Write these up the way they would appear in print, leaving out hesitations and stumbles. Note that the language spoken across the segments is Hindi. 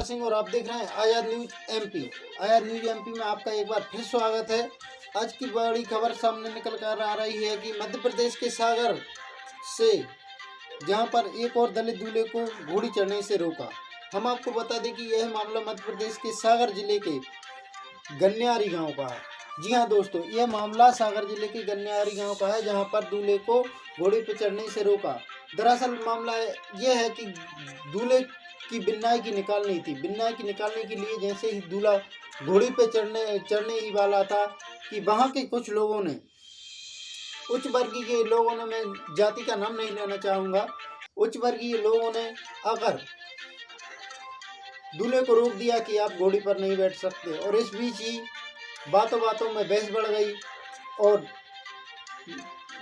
सिंह और आप देख रहे हैं आजाद न्यूज एमपी। आजाद न्यूज एमपी में आपका एक बार फिर स्वागत है। आज की बड़ी खबर सामने निकल कर आ रही है कि मध्य प्रदेश के सागर से जहां पर एक और दलित दूल्हे को घोड़ी चढ़ने से रोका। हम आपको बता दें कि यह मामला मध्य प्रदेश के सागर जिले के गन्यारी गांव का है। जी हाँ दोस्तों, यह मामला सागर जिले के गन्यारी गांव का है, जहां पर दूल्हे को घोड़े पर चढ़ने से रोका। दरअसल मामला यह है कि दूल्हे की बिन्नाई निकालनी थी। बिन्नाई निकालने के लिए जैसे ही दूल्हा घोड़ी पे चढ़ने ही वाला था कि वहाँ के कुछ लोगों ने, उच्च वर्गीय के लोगों ने, मैं जाति का नाम नहीं लेना चाहूँगा, उच्च वर्गीय लोगों ने आकर दूल्हे को रोक दिया कि आप घोड़ी पर नहीं बैठ सकते। और इस बीच ही बातों बातों में बहस बढ़ गई और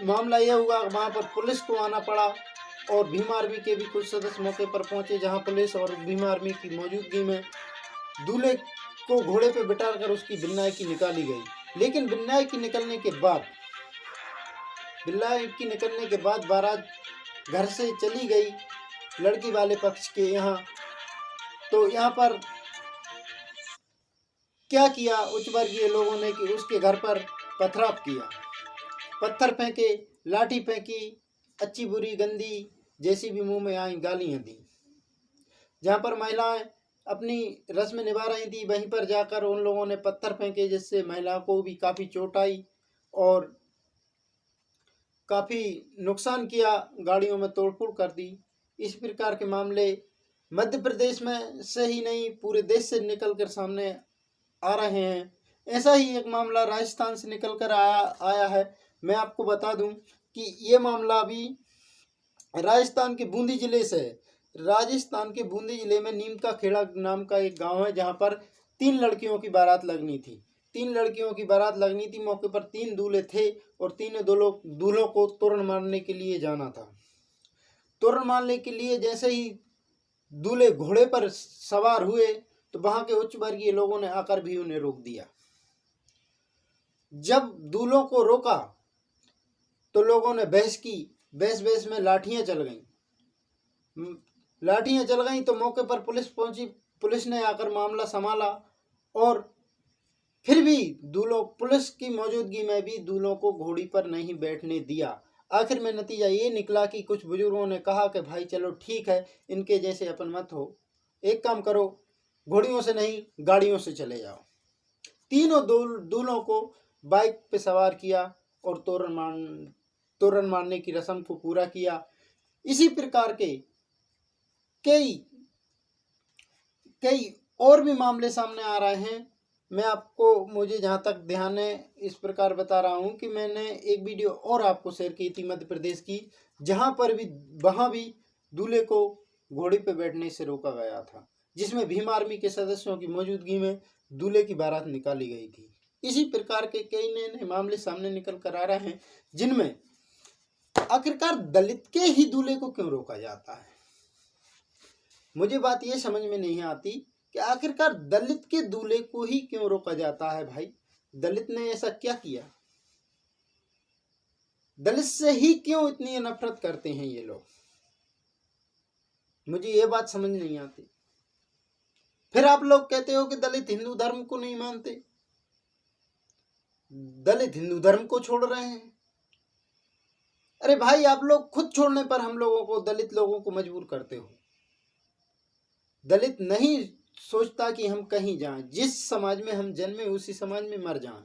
मामला यह हुआ, वहाँ पर पुलिस को आना पड़ा और भीम आर्मी के भी कुछ सदस्य मौके पर पहुंचे, जहां पुलिस और भीम आर्मी की मौजूदगी में दूल्हे को घोड़े पर बिठाकर उसकी बिन्नाई निकाली गई। लेकिन बिन्नाई निकलने के बाद बारात घर से चली गई लड़की वाले पक्ष के यहाँ। तो यहाँ पर क्या किया उच्च वर्गीय लोगों ने कि उसके घर पर पथराव किया, पत्थर फेंके, लाठी फेंकी, अच्छी बुरी गंदी जैसी भी मुंह में आई गालियां दी। जहां पर महिलाएं अपनी रस्म निभा रही थी, वहीं पर जाकर उन लोगों ने पत्थर फेंके, जिससे महिलाओं को भी काफ़ी चोट आई और काफ़ी नुकसान किया, गाड़ियों में तोड़फोड़ कर दी। इस प्रकार के मामले मध्य प्रदेश में से ही नहीं पूरे देश से निकल कर सामने आ रहे हैं। ऐसा ही एक मामला राजस्थान से निकल कर आया है। मैं आपको बता दूं कि ये मामला भी राजस्थान के बूंदी जिले से। राजस्थान के बूंदी जिले में नीम का खेड़ा नाम का एक गांव है, जहां पर 3 लड़कियों की बारात लगनी थी। 3 लड़कियों की बारात लगनी थी। मौके पर 3 दूल्हे थे और तीनों दूल्हों को तोरण मारने के लिए जाना था। तोरण मारने के लिए जैसे ही दूल्हे घोड़े पर सवार हुए तो वहां के उच्च वर्गीय लोगों ने आकर भी उन्हें रोक दिया। जब दूल्हों को रोका तो लोगों ने बहस की। बहस में लाठियां चल गईं तो मौके पर पुलिस पहुंची। पुलिस ने आकर मामला संभाला और फिर भी पुलिस की मौजूदगी में भी दूल्हों को घोड़ी पर नहीं बैठने दिया। आखिर में नतीजा ये निकला कि कुछ बुजुर्गों ने कहा कि भाई चलो ठीक है, इनके जैसे अपन मत हो, एक काम करो, घोड़ियों से नहीं गाड़ियों से चले जाओ। तीनों दूल्हों को बाइक पे सवार किया और तोरण मारने की रस्म को पूरा किया। इसी प्रकार के कई और भी मामले सामने आ रहे हैं। मुझे जहाँ तक ध्यान है इस प्रकार बता रहा हूँ कि मैंने एक वीडियो और आपको शेयर की थी मध्य प्रदेश की, वहाँ भी दूल्हे को घोड़े पे बैठने से रोका गया था, जिसमें भीम आर्मी के सदस्यों की मौजूदगी में दूल्हे की बारात निकाली गई थी। इसी प्रकार के कई नए मामले सामने निकल कर आ रहे हैं, जिनमें आखिरकार दलित के ही दूल्हे को क्यों रोका जाता है। मुझे बात ये समझ में नहीं आती कि आखिरकार दलित के दूल्हे को ही क्यों रोका जाता है। भाई, दलित ने ऐसा क्या किया? दलित से ही क्यों इतनी नफरत करते हैं ये लोग? मुझे ये बात समझ नहीं आती। फिर आप लोग कहते हो कि दलित हिंदू धर्म को नहीं मानते। दलित हिंदू धर्म को छोड़ रहे हैं। अरे भाई, आप लोग खुद छोड़ने पर हम लोगों को, दलित लोगों को मजबूर करते हो। दलित नहीं सोचता कि हम कहीं जाएं, जिस समाज में हम जन्मे उसी समाज में मर जाएं,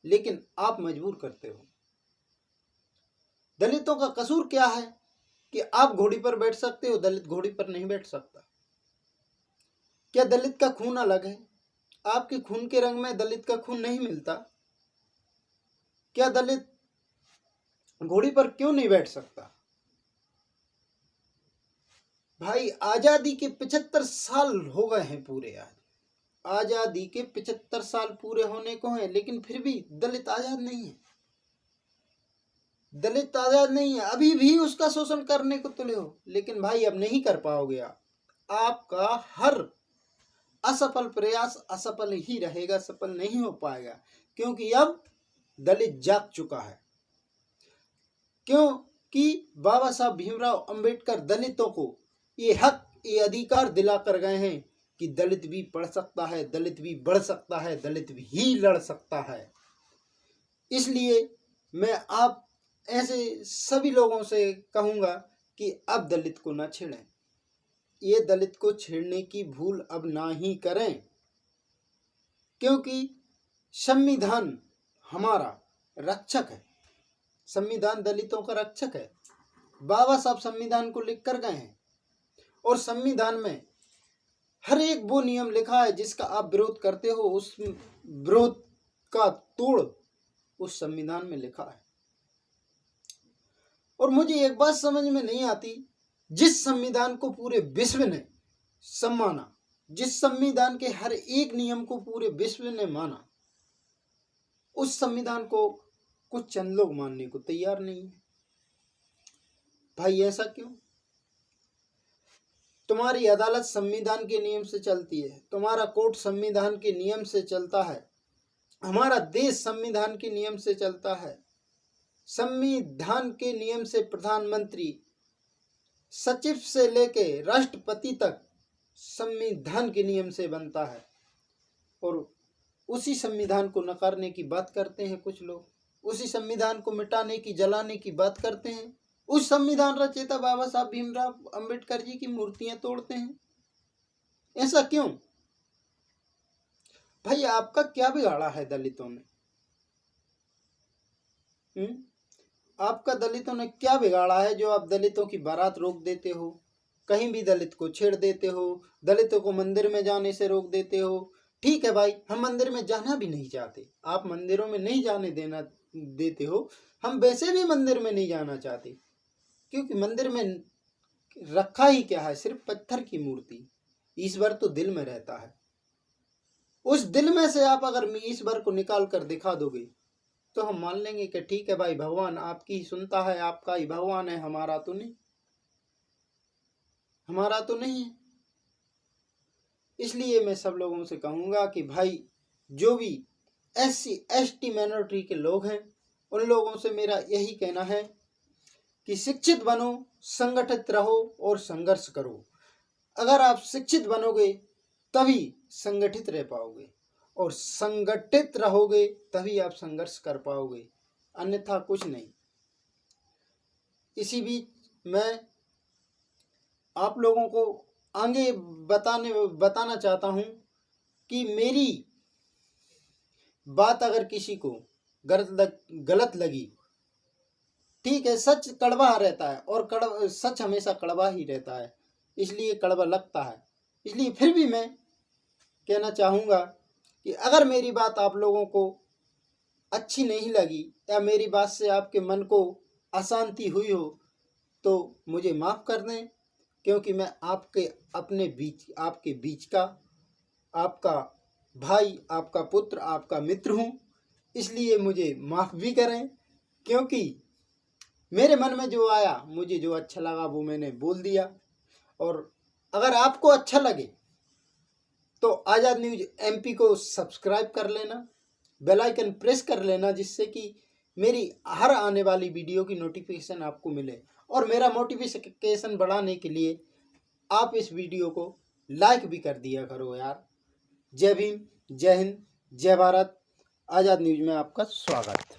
लेकिन आप मजबूर करते हो। दलितों का कसूर क्या है कि आप घोड़ी पर बैठ सकते हो, दलित घोड़ी पर नहीं बैठ सकता? क्या दलित का खून अलग है? आपके खून के रंग में दलित का खून नहीं मिलता? क्या दलित घोड़ी पर क्यों नहीं बैठ सकता? भाई, आजादी के 75 साल हो गए हैं पूरे। आज आजादी के 75 साल पूरे होने को हैं, लेकिन फिर भी दलित आजाद नहीं है। दलित आजाद नहीं है, अभी भी उसका शोषण करने को तुले हो। लेकिन भाई, अब नहीं कर पाओगे। आपका हर असफल प्रयास असफल ही रहेगा, सफल नहीं हो पाएगा, क्योंकि अब दलित जाग चुका है। क्योंकि बाबा साहब भीमराव अंबेडकर दलितों को ये हक, ये अधिकार दिला कर गए हैं कि दलित भी पढ़ सकता है, दलित भी बढ़ सकता है, दलित भी ही लड़ सकता है। इसलिए मैं आप ऐसे सभी लोगों से कहूँगा कि अब दलित को ना छेड़ें, ये दलित को छेड़ने की भूल अब ना ही करें, क्योंकि संविधान हमारा रक्षक है, संविधान दलितों का रक्षक है। बाबा साहब संविधान को लिख कर गए हैं और संविधान में हर एक वो नियम लिखा है जिसका आप विरोध करते हो, उस विरोध का तोड़ उस संविधान में लिखा है। और मुझे एक बात समझ में नहीं आती, जिस संविधान को पूरे विश्व ने सम्माना, जिस संविधान के हर एक नियम को पूरे विश्व ने माना, उस संविधान को कुछ चंद लोग मानने को तैयार नहीं है। भाई ऐसा क्यों? तुम्हारी अदालत संविधान के नियम से चलती है, तुम्हारा कोर्ट संविधान के नियम से चलता है, हमारा देश संविधान के नियम से चलता है। संविधान के नियम से प्रधानमंत्री, सचिव से लेके राष्ट्रपति तक संविधान के नियम से बनता है। और उसी संविधान को नकारने की बात करते हैं कुछ लोग, उसी संविधान को मिटाने की, जलाने की बात करते हैं। उस संविधान रचयिता बाबा साहब भीमराव अंबेडकर जी की मूर्तियां तोड़ते हैं। ऐसा क्यों? भाई आपका क्या बिगाड़ा है दलितों ने? आपका दलितों ने क्या बिगाड़ा है जो आप दलितों की बारात रोक देते हो, कहीं भी दलित को छेड़ देते हो, दलितों को मंदिर में जाने से रोक देते हो। ठीक है भाई, हम मंदिर में जाना भी नहीं चाहते, आप मंदिरों में नहीं जाने देते हो, हम वैसे भी मंदिर में नहीं जाना चाहते, क्योंकि मंदिर में रखा ही क्या है, सिर्फ पत्थर की मूर्ति। ईश्वर तो दिल में रहता है। उस दिल में से आप अगर ईश्वर को निकाल कर दिखा दोगे तो हम मान लेंगे कि ठीक है भाई, भगवान आपकी ही सुनता है, आपका ही भगवान है, हमारा तो नहीं, हमारा तो नहीं है। इसलिए मैं सब लोगों से कहूंगा कि भाई जो भी SC ST माइनॉरिटी के लोग हैं, उन लोगों से मेरा यही कहना है कि शिक्षित बनो, संगठित रहो और संघर्ष करो। अगर आप शिक्षित बनोगे तभी संगठित रह पाओगे, और संगठित रहोगे तभी आप संघर्ष कर पाओगे, अन्यथा कुछ नहीं। इसी बीच मैं आप लोगों को आगे बताना चाहता हूं कि मेरी बात अगर किसी को गलत लगी, ठीक है, सच कड़वा रहता है और सच हमेशा कड़वा ही रहता है, इसलिए कड़वा लगता है। इसलिए फिर भी मैं कहना चाहूँगा कि अगर मेरी बात आप लोगों को अच्छी नहीं लगी या मेरी बात से आपके मन को अशांति हुई हो तो मुझे माफ़ कर दें, क्योंकि मैं आपके बीच का आपका भाई, आपका पुत्र, आपका मित्र हूँ। इसलिए मुझे माफ़ भी करें, क्योंकि मेरे मन में जो आया, मुझे जो अच्छा लगा वो मैंने बोल दिया। और अगर आपको अच्छा लगे तो आज़ाद न्यूज़ MP को सब्सक्राइब कर लेना, बेल आइकन प्रेस कर लेना, जिससे कि मेरी हर आने वाली वीडियो की नोटिफिकेशन आपको मिले। और मेरा मोटिवेशन बढ़ाने के लिए आप इस वीडियो को लाइक भी कर दिया करो यार। जय भीम, जय हिंद, जय भारत। आज़ाद न्यूज़ में आपका स्वागत।